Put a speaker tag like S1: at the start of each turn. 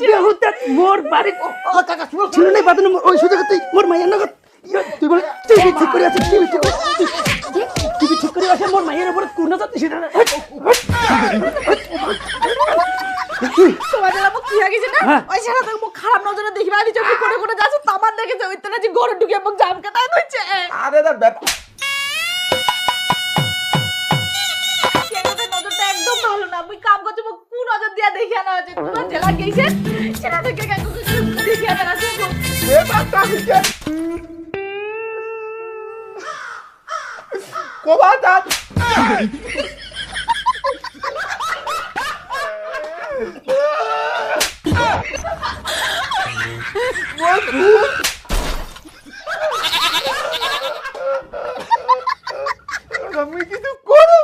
S1: বেহুদা মোর বাড়ি
S2: কাকা শুনো
S1: ছিল নাই বাদন ওই সুযোগতে মোর মায়ের নগদ তুই বলে টিভি ঠিক করে আছে টিভি ঠিক করে আছে মোর মায়ের উপর কোন যাচ্ছে সেটা
S3: তোমার জানা কি হয়ে গেছে না ওই ছেড়া তো মুখ খারাপ নজরে দেখিবা দি চোখে করে করে যাচ্ছে তামান দেখেছে ওই তেনা যে ঘরে ঢুকে মুখ জাম কাটায় দইছে
S2: আরে না ব্যাপার
S3: কেনতে নজরটা একদম ভালো না মুই কাম করতে মুখ কোন নজর দিয়া দেখিয়া না আছে তোমার জেলা গেছে সেটা দেখে কাকু দেখিয়া না আছে
S2: ব্যাপারটা হইছে কোবাটা আমি কিছু করো